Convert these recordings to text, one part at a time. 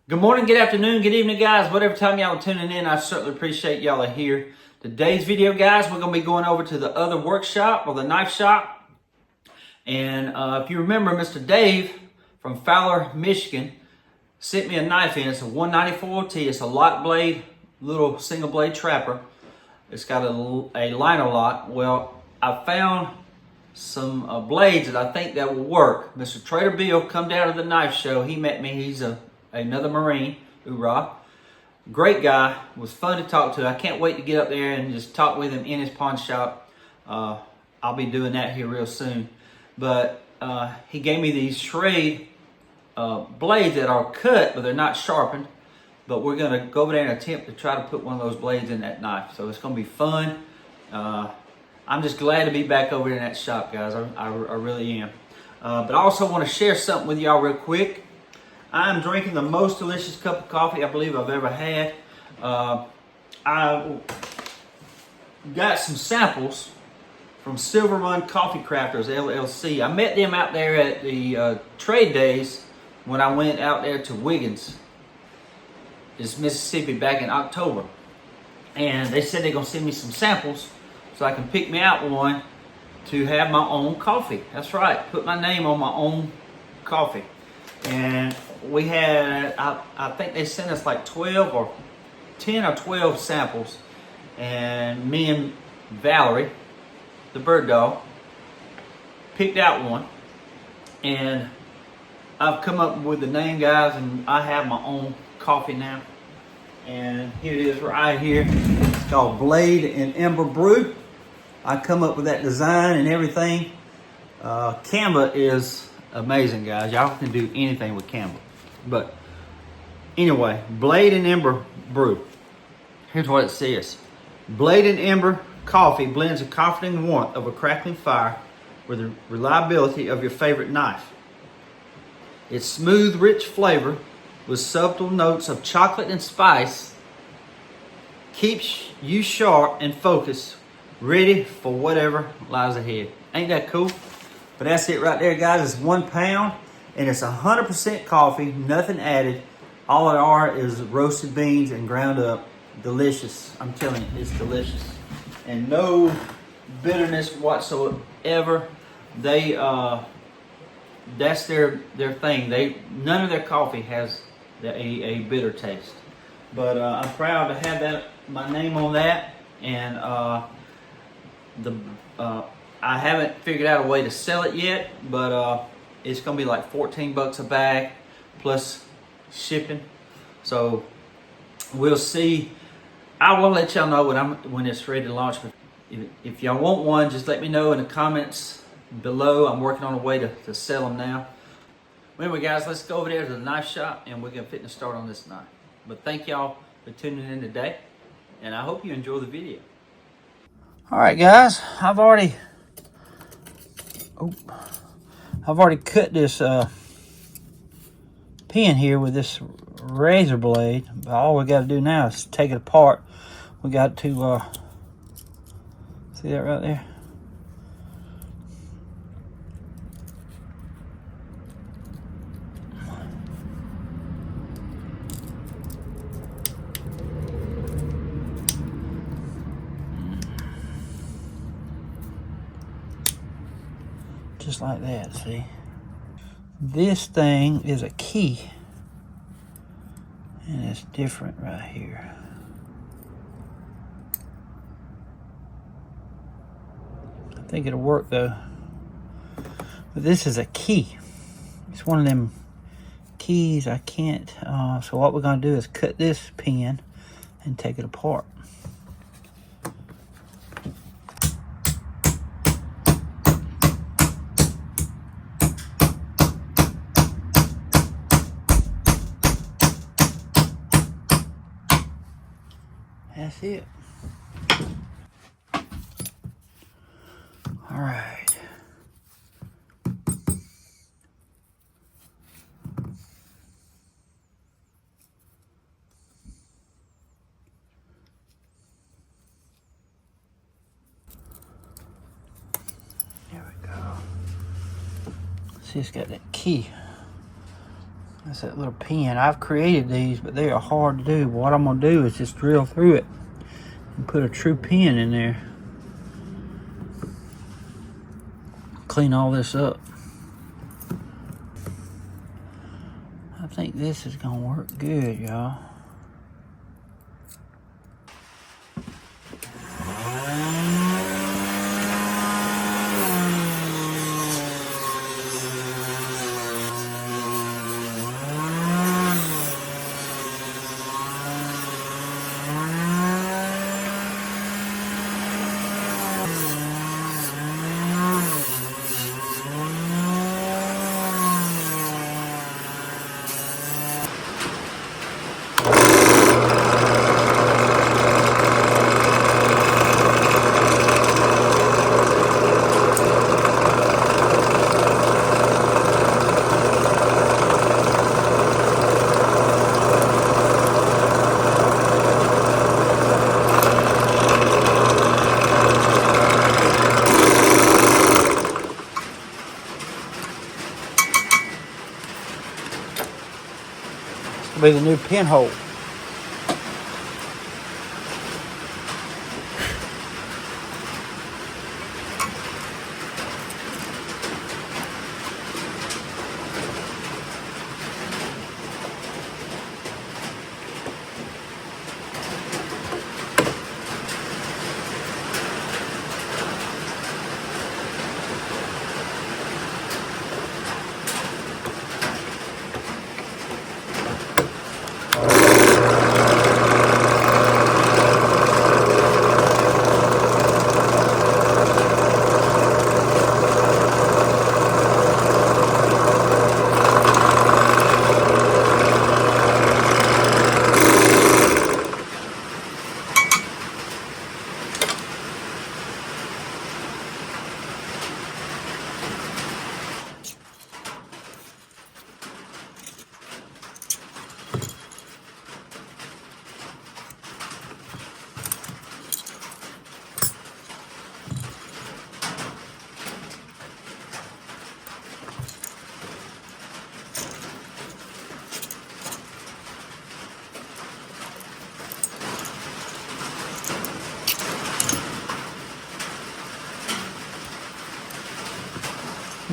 Good morning, good afternoon, good evening, guys. Whatever time y'all are tuning in, I certainly appreciate y'all are here. Today's video, guys, we're going to be going over to the other workshop or the knife shop. And if you remember, Mr. Dave from Fowler, Michigan, sent me a knife in. It's a 194T. It's a lock blade, little single blade trapper. It's got a liner lock. Well, I found some blades that I think that will work. Mr. Trader Bill come down to the knife show. He met me. He's another Marine. Hoorah. Great guy. Was fun to talk to. I can't wait to get up there and just talk with him in his pawn shop. I'll be doing that here real soon. But he gave me these Schrade blades that are cut, but they're not sharpened. But we're going to go over there and attempt to try to put one of those blades in that knife. So it's going to be fun. I'm just glad to be back over in that shop, guys. I really am. But I also want to share something with y'all real quick. I'm drinking the most delicious cup of coffee I believe I've ever had. I got some samples from Silver Run Coffee Crafters, LLC. I met them out there at the trade days when I went out there to Wiggins, Mississippi, back in October. And they said they're going to send me some samples so I can pick me out one to have my own coffee. That's right, put my name on my own coffee. And we had, I think they sent us like 12 or 10 or 12 samples. And me and Valerie, the bird dog, picked out one. And I've come up with the name, guys, and I have my own coffee now. And here it is right here. It's called Blade and Ember Brew. I come up with that design and everything. Canva is amazing, guys. Y'all can do anything with Canva. But anyway, Blade and Ember Brew. Here's what it says. Blade and Ember coffee blends the comforting warmth of a crackling fire with the reliability of your favorite knife. Its smooth, rich flavor with subtle notes of chocolate and spice keeps you sharp and focused, ready for whatever lies ahead. Ain't that cool? But that's it right there, guys. It's 1 pound and it's 100% coffee, nothing added. All it are is roasted beans and ground up. Delicious. I'm telling you, it's delicious. And no bitterness whatsoever. They that's their thing. None of their coffee has a bitter taste. But I'm proud to have my name on that. And I haven't figured out a way to sell it yet, but it's gonna be like 14 bucks a bag plus shipping. So we'll see. I will let y'all know when it's ready to launch. If y'all want one, just let me know in the comments below. I'm working on a way to sell them now. Anyway, guys, let's go over there to the knife shop and we're gonna fit the start on this knife. But thank y'all for tuning in today, and I hope you enjoy the video. All right, guys, I've already cut this pin here with this razor blade. But all we got to do now is take it apart. We got to see that right there. Just like that, see? This thing is a key. And it's different right here. I think it'll work though. But this is a key. It's one of them keys I can't. So what we're gonna do is cut this pin and take it apart. That's it. All right. See, it's got that key. That's that little pin. I've created these, but they are hard to do. What I'm gonna do is just drill through it and put a true pin in there. Clean all this up. I think this is gonna work good, y'all. Be the new pinhole.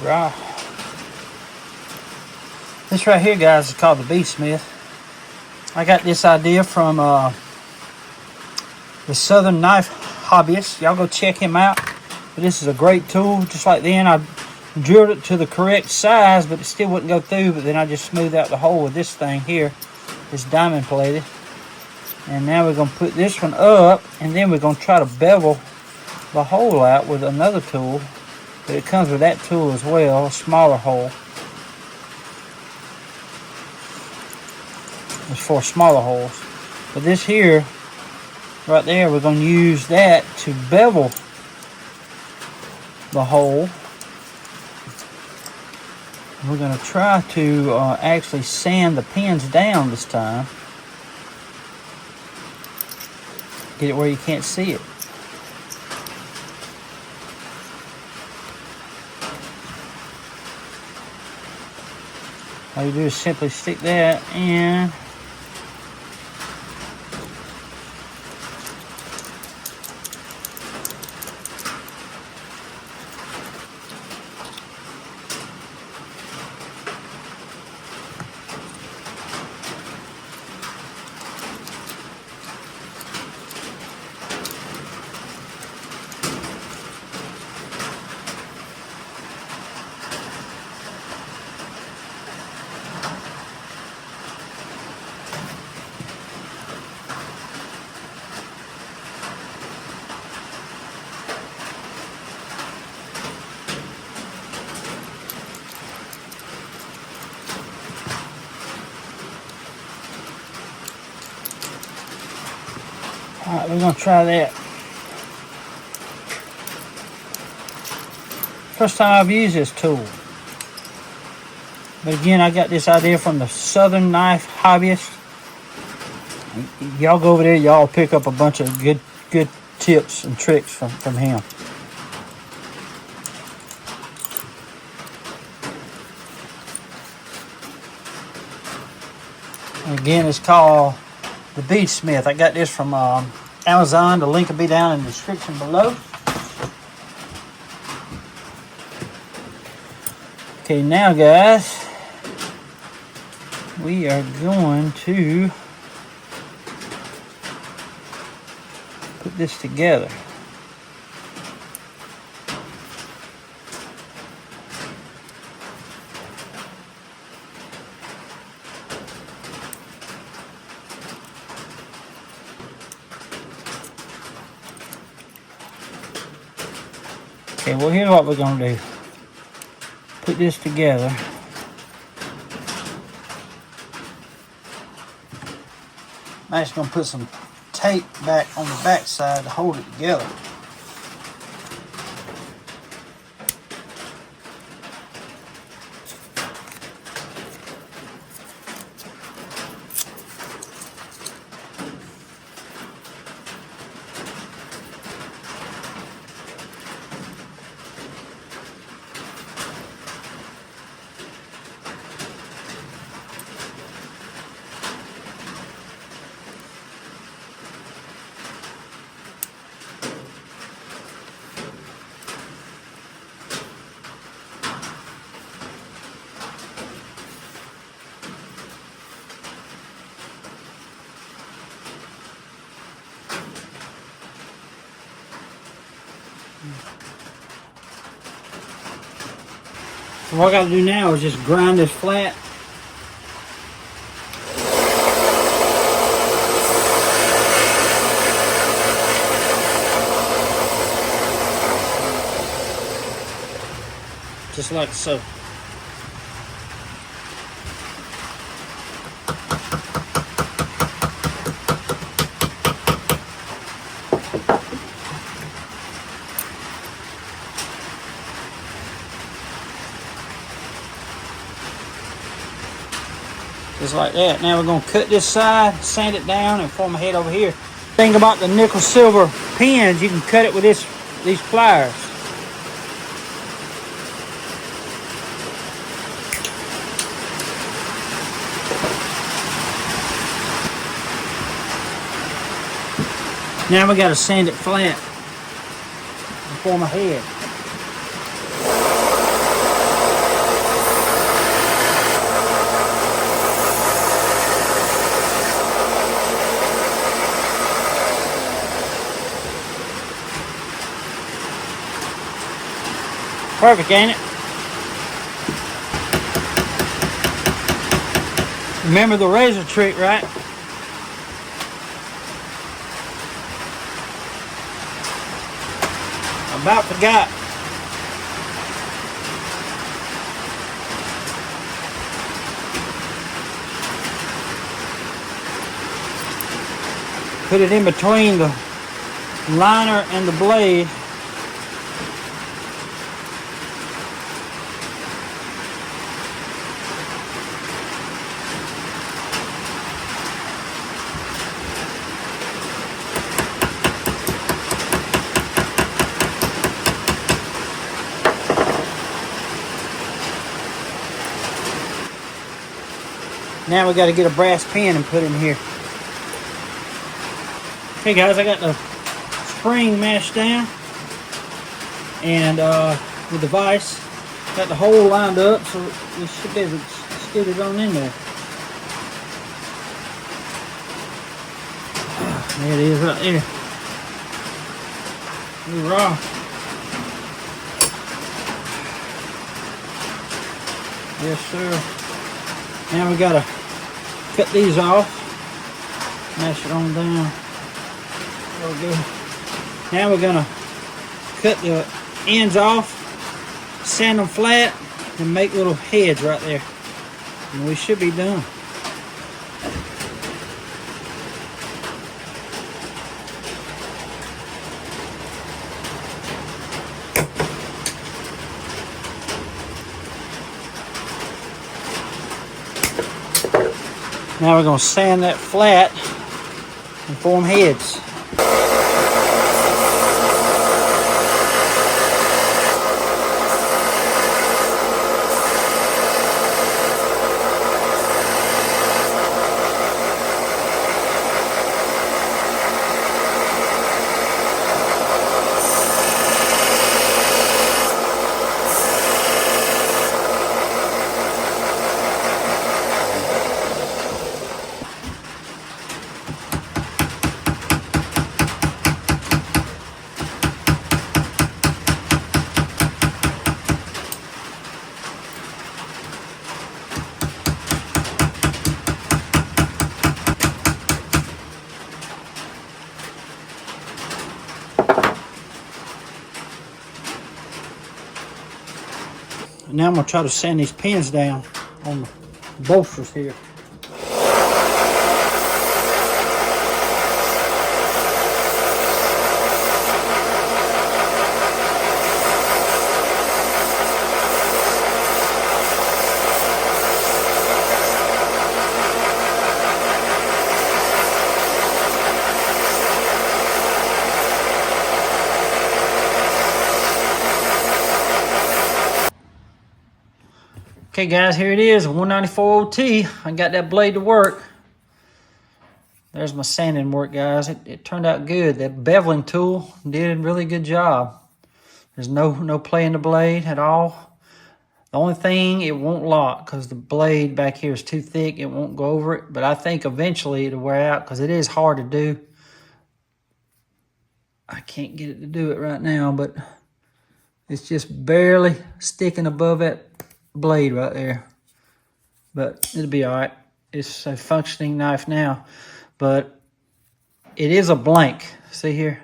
Right. This right here, guys, is called the B-Smith. I got this idea from the Southern Knife Hobbyist. Y'all go check him out. But this is a great tool. Just like then, I drilled it to the correct size, but it still wouldn't go through. But then I just smoothed out the hole with this thing here, this diamond plated. And now we're going to put this one up, and then we're going to try to bevel the hole out with another tool. But it comes with that tool as well, a smaller hole. It's for smaller holes. But this here, right there, we're going to use that to bevel the hole. We're going to try to actually sand the pins down this time. Get it where you can't see it. All you do is simply stick that in. Alright, we're going to try that. First time I've used this tool. But again, I got this idea from the Southern Knife Hobbyist. Y'all go over there, y'all pick up a bunch of good tips and tricks from him. Again, it's called the Beadsmith. I got this from Amazon. The link will be down in the description below. Okay, now guys, we are going to put this together. Okay, well here's what we're going to do. Put this together. I'm actually going to put some tape back on the back side to hold it together. So what I got to do now is just grind this flat. Just like so. Just like that. Now we're going to cut this side, sand it down, and form a head over here. Thing about the nickel silver pins, you can cut it with these pliers. Now we got to sand it flat and form a head. Perfect, ain't it? Remember the razor trick, right? About forgot. Put it in between the liner and the blade. Now we got to get a brass pin and put in here. Okay guys, I got the spring mashed down and with the vise, got the hole lined up so we should be able to skid it on in there. There it is right there. Hoorah. Yes sir. Now we got to cut these off, mash it on down. There we go. Now we're gonna cut the ends off, sand them flat, and make little heads right there. And we should be done. Now we're going to sand that flat and form heads. Now I'm gonna try to sand these pins down on the bolsters here. Okay guys, here it is, a 194 OT. I got that blade to work. There's my sanding work, guys. It turned out good. That beveling tool did a really good job. There's no play in the blade at all. The only thing, it won't lock because the blade back here is too thick. It won't go over it, but I think eventually it'll wear out because it is hard to do. I can't get it to do it right now, but it's just barely sticking above that blade right there. But it'll be all right. It's a functioning knife now, but it is a blank. See here?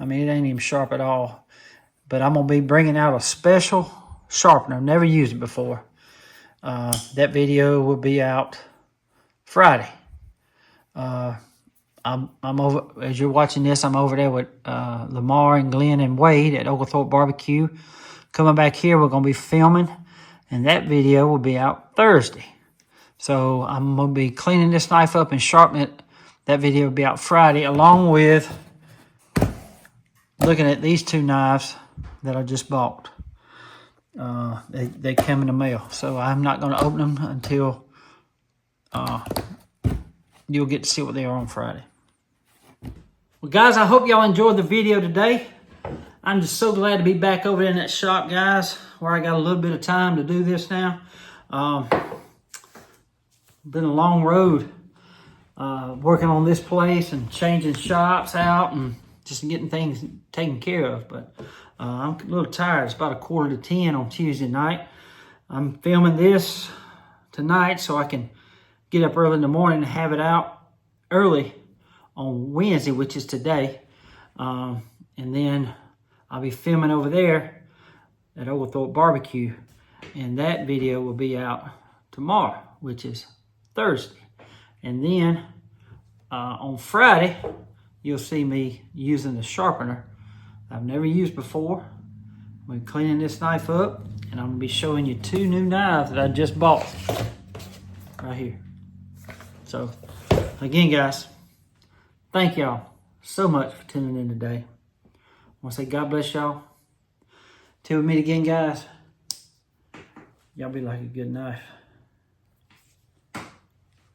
I mean, it ain't even sharp at all. But I'm gonna be bringing out a special sharpener. I've never used it before. That video will be out Friday. I'm over, as you're watching this, I'm over there with Lamar and Glenn and Wade at Oglethorpe Barbecue. Coming back here, we're gonna be filming, and that video will be out Thursday. So I'm gonna be cleaning this knife up and sharpening it. That video will be out Friday, along with looking at these two knives that I just bought. They come in the mail, so I'm not going to open them until you'll get to see what they are on Friday. Well, guys, I hope y'all enjoyed the video today. I'm just so glad to be back over in that shop, guys, where I got a little bit of time to do this now. Been a long road working on this place and changing shops out and just getting things taken care of, but I'm a little tired. It's about 9:45 on Tuesday night. I'm filming this tonight so I can get up early in the morning and have it out early on Wednesday, which is today. And then I'll be filming over there at Oglethorpe Barbecue, and that video will be out tomorrow, which is Thursday. And then on Friday, you'll see me using the sharpener I've never used before. I'm cleaning this knife up, and I'm gonna be showing you two new knives that I just bought right here. So again, guys, thank y'all so much for tuning in today. I want to say God bless y'all. Till we meet again, guys, y'all be like a good knife.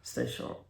Stay sharp.